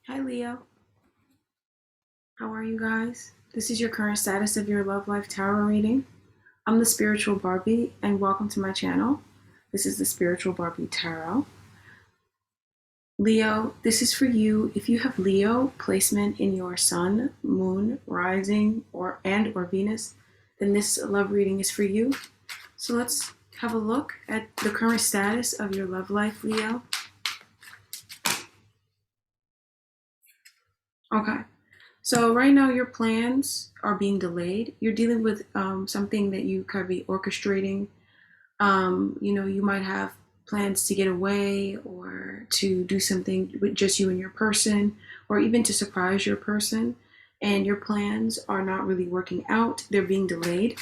Hi, Leo. How are you guys? This is your current status of your love life tarot reading. I'm the spiritual Barbie, and welcome to my channel. This is the spiritual Barbie tarot. Leo, this is for you. If you have Leo placement in your sun, moon, rising, or Venus, then this love reading is for you. So let's have a look at the current status of your love life, Leo. Okay. So right now your plans are being delayed. You're dealing with something that you could be orchestrating. You might have plans to get away or to do something with just you and your person, or even to surprise your person. And your plans are not really working out. They're being delayed.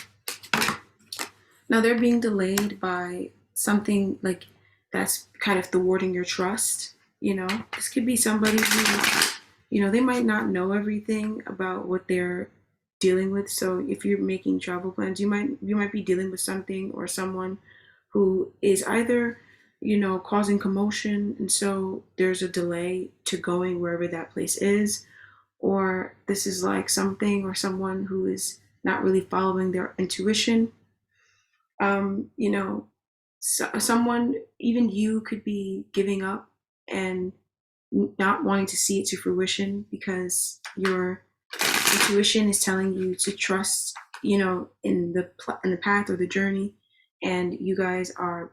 Now they're being delayed by something like that's kind of thwarting your trust. This could be somebody who they might not know everything about what they're dealing with. So if you're making travel plans, you might be dealing with something or someone who is either causing commotion, and so there's a delay to going wherever that place is, or this is like something or someone who is not really following their intuition. um you know Someone, even you, could be giving up and not wanting to see it to fruition because your intuition is telling you to trust, in the path or the journey, and you guys are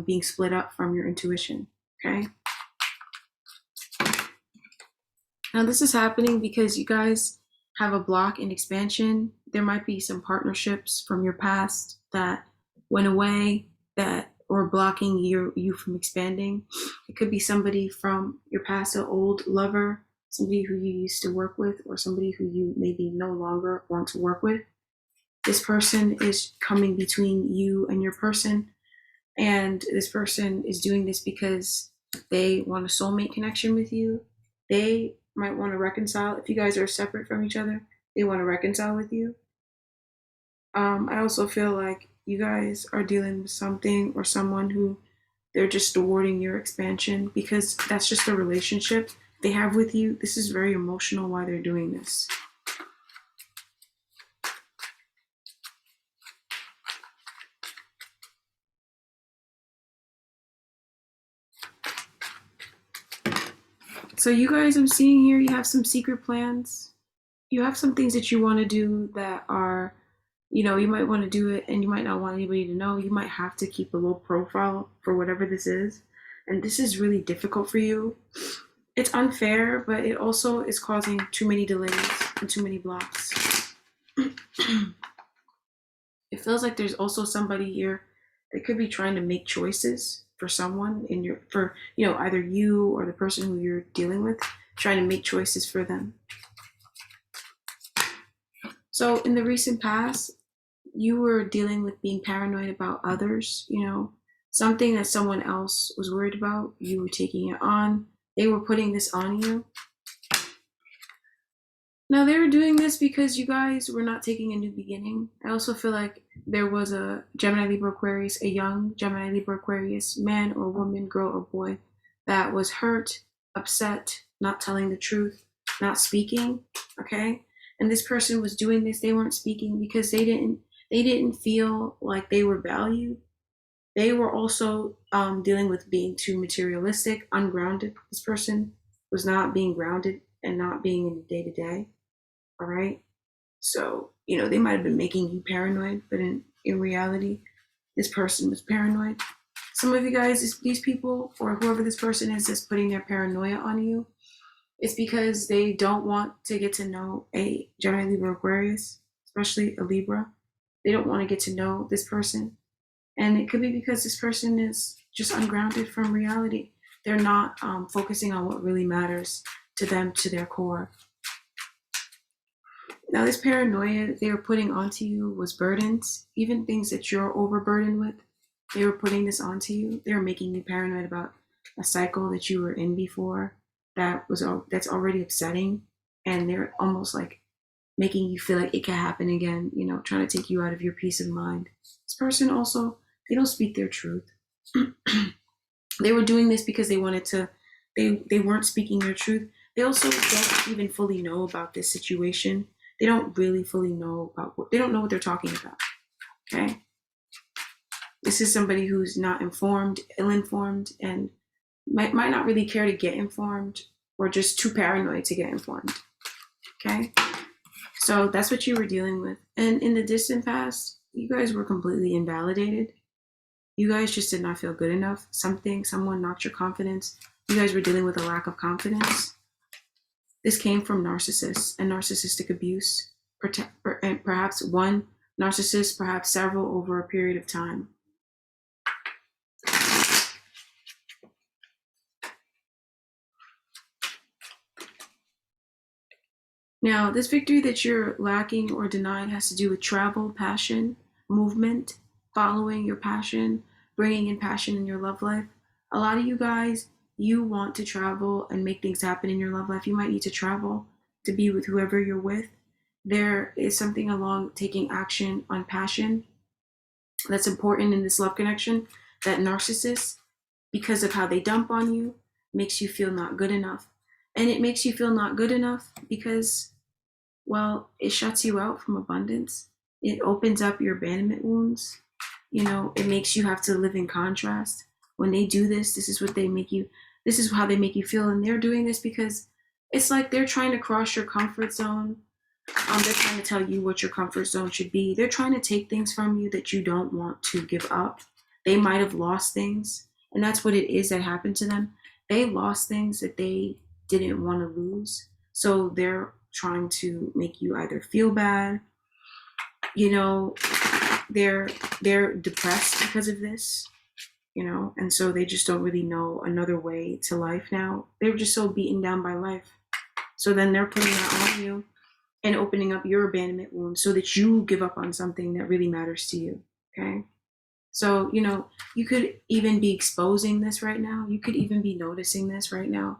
being split up from your intuition. Okay. Now this is happening because you guys have a block in expansion. There might be some partnerships from your past that went away that or blocking you from expanding. It could be somebody from your past, an old lover, somebody who you used to work with, or somebody who you maybe no longer want to work with. This person is coming between you and your person, and this person is doing this because they want a soulmate connection with you. They might want to reconcile. If you guys are separate from each other, they want to reconcile with you. I also feel like you guys are dealing with something or someone who they're just thwarting your expansion because that's just a relationship they have with you. This is very emotional why they're doing this. So you guys, I'm seeing here, you have some secret plans. You have some things that you want to do that are, you might want to do it and you might not want anybody to know. You might have to keep a low profile for whatever this is. And this is really difficult for you. It's unfair, but it also is causing too many delays and too many blocks. It feels like there's also somebody here that could be trying to make choices for someone for either you or the person who you're dealing with, trying to make choices for them. So in the recent past, you were dealing with being paranoid about others, something that someone else was worried about, you were taking it on. They were putting this on you. Now they were doing this because you guys were not taking a new beginning. I also feel like there was a Gemini, Libra, Aquarius, a young Gemini, Libra, Aquarius, man or woman, girl or boy, that was hurt, upset, not telling the truth, not speaking. Okay. And this person was doing this. They weren't speaking because they didn't feel like they were valued. They were also dealing with being too materialistic, ungrounded. This person was not being grounded and not being in the day to day. All right. So, they might have been making you paranoid, but in reality, this person was paranoid. Some of you guys, these people, or whoever this person is putting their paranoia on you, it's because they don't want to get to know a Gemini, Libra, Aquarius, especially a Libra. They don't want to get to know this person. And it could be because this person is just ungrounded from reality. They're not focusing on what really matters to them, to their core. Now, this paranoia they were putting onto you was burdens, even things that you're overburdened with. They were putting this onto you. They were making you paranoid about a cycle that you were in before that's already upsetting, and they're almost like making you feel like it can happen again. Trying to take you out of your peace of mind. This person also, they don't speak their truth. They were doing this because they wanted to. They weren't speaking their truth They also don't even fully know about this situation. They don't really fully know about they don't know what they're talking about. Okay. This is somebody who's not informed, ill-informed, and might not really care to get informed, or just too paranoid to get informed. Okay. So that's what you were dealing with. And in the distant past, you guys were completely invalidated. You guys just did not feel good enough. Someone knocked your confidence. You guys were dealing with a lack of confidence. This came from narcissists and narcissistic abuse, and perhaps one narcissist, perhaps several over a period of time. Now, this victory that you're lacking or denied has to do with travel, passion, movement, following your passion, bringing in passion in your love life. A lot of you guys, you want to travel and make things happen in your love life. You might need to travel to be with whoever you're with. There is something along taking action on passion that's important in this love connection. That narcissist, because of how they dump on you, makes you feel not good enough. And it makes you feel not good enough because, well, it shuts you out from abundance. It opens up your abandonment wounds. It makes you have to live in contrast. When they do this, this is how they make you feel. And they're doing this because it's like they're trying to cross your comfort zone. They're trying to tell you what your comfort zone should be. They're trying to take things from you that you don't want to give up. They might have lost things, and that's what it is that happened to them. They lost things that they didn't want to lose. So they're trying to make you either feel bad, they're depressed because of this, and so they just don't really know another way to life now. They're just so beaten down by life. So then they're putting that on you and opening up your abandonment wound so that you give up on something that really matters to you. Okay. So, you could even be exposing this right now. You could even be noticing this right now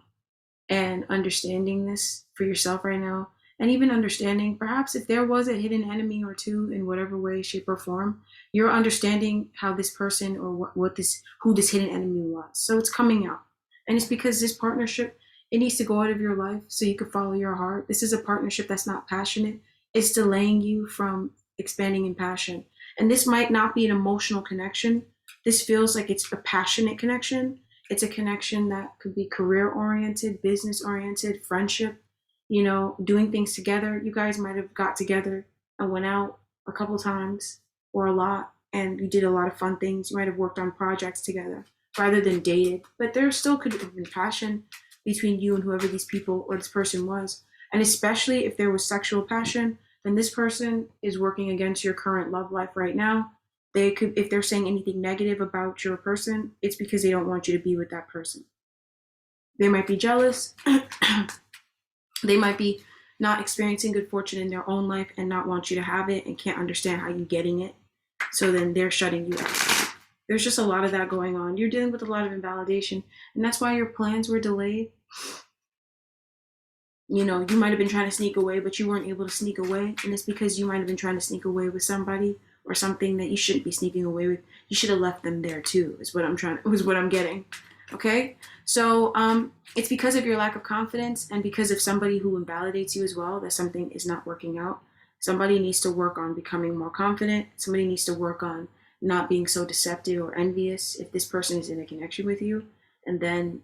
and understanding this for yourself right now. And even understanding perhaps if there was a hidden enemy or two in whatever way, shape, or form, you're understanding how this person or who this hidden enemy was. So it's coming out. And it's because this partnership, it needs to go out of your life so you can follow your heart. This is a partnership that's not passionate. It's delaying you from expanding in passion. And this might not be an emotional connection. This feels like it's a passionate connection. It's a connection that could be career oriented, business oriented, friendship, doing things together. You guys might have got together and went out a couple times or a lot, and you did a lot of fun things. You might have worked on projects together rather than dated, but there still could have been passion between you and whoever these people or this person was. And especially if there was sexual passion, then this person is working against your current love life right now. They could, if they're saying anything negative about your person, it's because they don't want you to be with that person. They might be jealous. They might be not experiencing good fortune in their own life and not want you to have it and can't understand how you're getting it. So then they're shutting you out. There's just a lot of that going on. You're dealing with a lot of invalidation, and that's why your plans were delayed. You might have been trying to sneak away, but you weren't able to sneak away. And it's because you might have been trying to sneak away with somebody or something that you shouldn't be sneaking away with. You should have left them there too, is what I'm getting. Okay? So it's because of your lack of confidence and because of somebody who invalidates you as well that something is not working out. Somebody needs to work on becoming more confident. Somebody needs to work on not being so deceptive or envious if this person is in a connection with you. And then,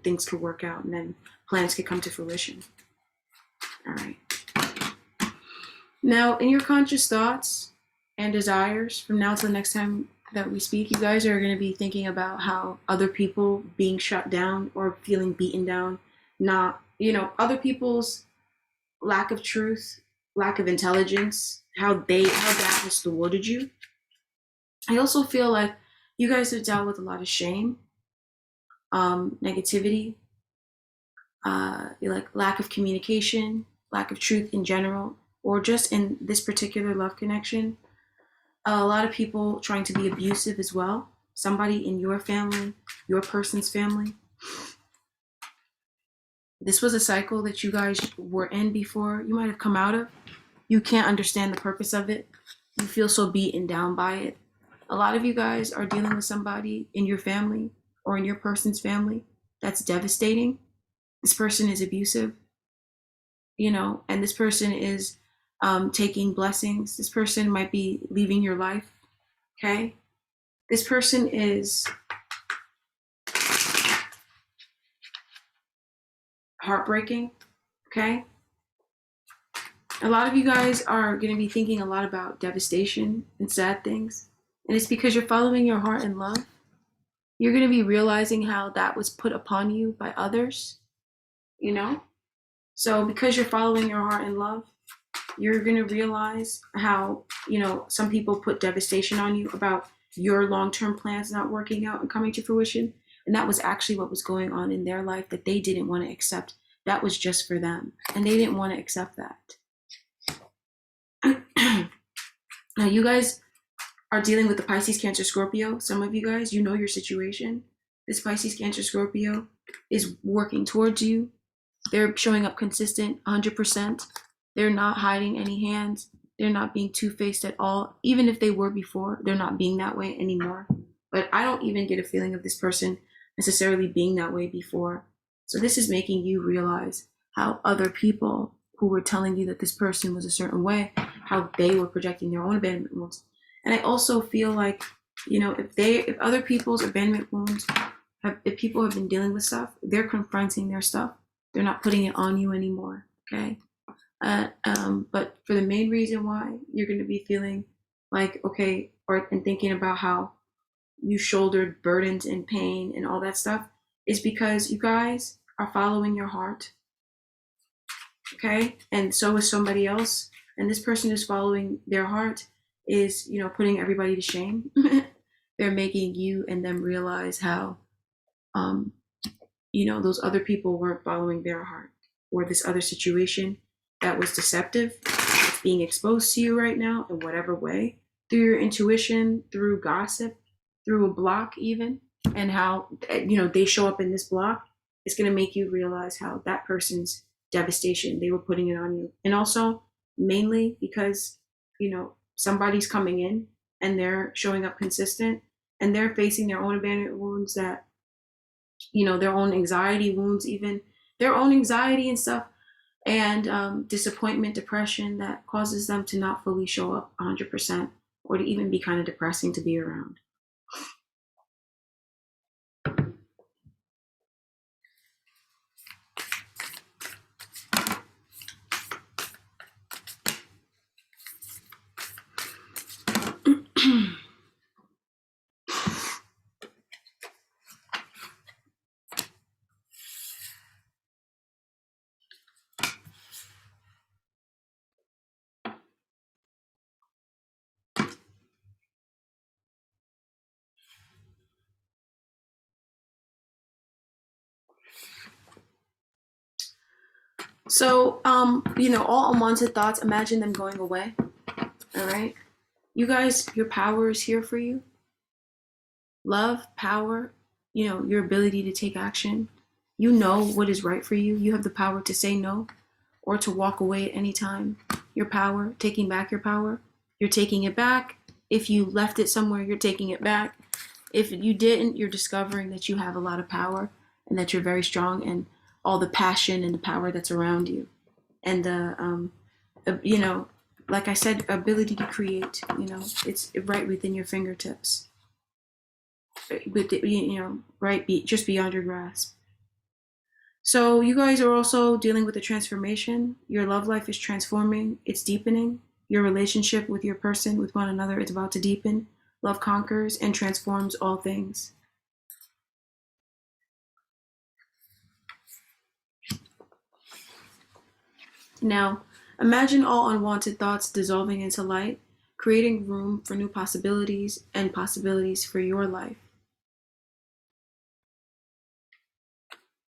things could work out and then plans could come to fruition. All right. Now, in your conscious thoughts and desires, from now to the next time that we speak, you guys are going to be thinking about how other people being shut down or feeling beaten down, not, other people's lack of truth, lack of intelligence, how that has thwarted you. I also feel like you guys have dealt with a lot of shame, negativity, like lack of communication, lack of truth in general, or just in this particular love connection. A lot of people trying to be abusive as well. Somebody in your family, your person's family. This was a cycle that you guys were in before. You might have come out of. You can't understand the purpose of it. You feel so beaten down by it. A lot of you guys are dealing with somebody in your family or in your person's family that's devastating. This person is abusive, and this person is taking blessings. This person might be leaving your life, okay? This person is heartbreaking, okay? A lot of you guys are going to be thinking a lot about devastation and sad things, and it's because you're following your heart and love. You're going to be realizing how that was put upon you by others, you know? So because you're following your heart and love, you're going to realize how, some people put devastation on you about your long-term plans not working out and coming to fruition. And that was actually what was going on in their life that they didn't want to accept. That was just for them. And they didn't want to accept that. Now, you guys are dealing with the Pisces, Cancer, Scorpio. Some of you guys, you know your situation. This Pisces, Cancer, Scorpio is working towards you. They're showing up consistent, 100%. They're not hiding any hands. They're not being two-faced at all. Even if they were before, they're not being that way anymore. But I don't even get a feeling of this person necessarily being that way before. So this is making you realize how other people who were telling you that this person was a certain way, how they were projecting their own abandonment wounds. And I also feel like, if other people's abandonment wounds, if people have been dealing with stuff, they're confronting their stuff. They're not putting it on you anymore, okay? But for the main reason why you're going to be feeling like, okay, and thinking about how you shouldered burdens and pain and all that stuff is because you guys are following your heart, okay? And so is somebody else. And this person who's following their heart is, putting everybody to shame. They're making you and them realize how, those other people weren't following their heart, or this other situation that was deceptive. It's being exposed to you right now in whatever way, through your intuition, through gossip, through a block even, and how, they show up in this block. It's going to make you realize how that person's devastation, they were putting it on you. And also, mainly because, somebody's coming in and they're showing up consistent and they're facing their own abandonment wounds, that, their own anxiety wounds, even their own anxiety and stuff, and disappointment, depression that causes them to not fully show up 100%, or to even be kind of depressing to be around. So, all unwanted thoughts, imagine them going away. All right. You guys, your power is here for you. Love, power, your ability to take action. You know what is right for you. You have the power to say no or to walk away at any time. Your power, taking back your power. You're taking it back. If you left it somewhere, you're taking it back. If you didn't, you're discovering that you have a lot of power and that you're very strong, and all the passion and the power that's around you. And like I said, ability to create, it's right within your fingertips. With right, just beyond your grasp. So you guys are also dealing with a transformation. Your love life is transforming. It's deepening. Your relationship with your person, with one another, is about to deepen. Love conquers and transforms all things. Now, imagine all unwanted thoughts dissolving into light, creating room for new possibilities and possibilities for your life.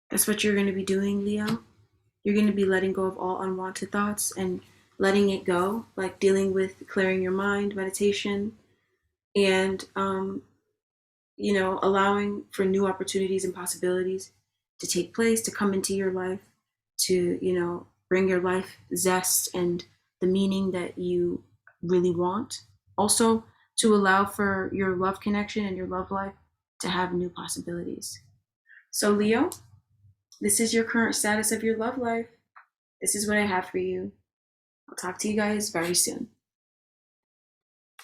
That's what you're going to be doing, Leo. You're going to be letting go of all unwanted thoughts and letting it go, like dealing with clearing your mind, meditation, and allowing for new opportunities and possibilities to take place, to come into your life, to bring your life zest and the meaning that you really want. Also, to allow for your love connection and your love life to have new possibilities. So, Leo, This is your current status of your love life. This is what I have for you. I'll talk to you guys very soon.